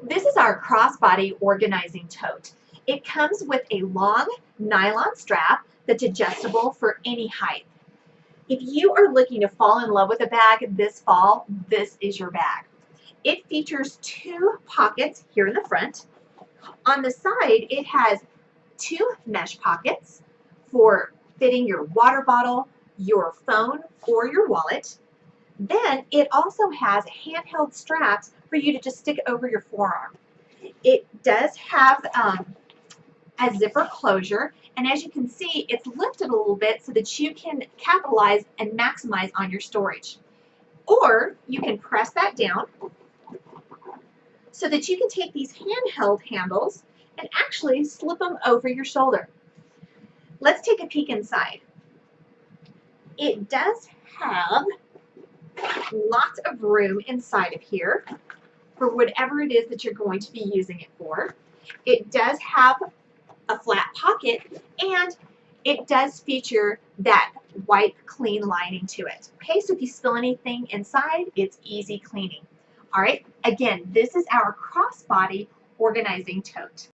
This is our crossbody organizing tote. It comes with a long nylon strap that's adjustable for any height. If you are looking to fall in love with a bag this fall, this is your bag. It features two pockets here in the front. On the side, it has two mesh pockets for fitting your water bottle, your phone, or your wallet. Then it also has handheld straps for you to just stick over your forearm. It does have a zipper closure, and as you can see, it's lifted a little bit so that you can capitalize and maximize on your storage. Or you can press that down so that you can take these handheld handles and actually slip them over your shoulder. Let's take a peek inside. It does have lots of room inside of here for whatever it is that you're going to be using it for. It does have a flat pocket, and it does feature that wipe clean lining to it. Okay, so if you spill anything inside, it's easy cleaning. All right, again, this is our crossbody organizing tote.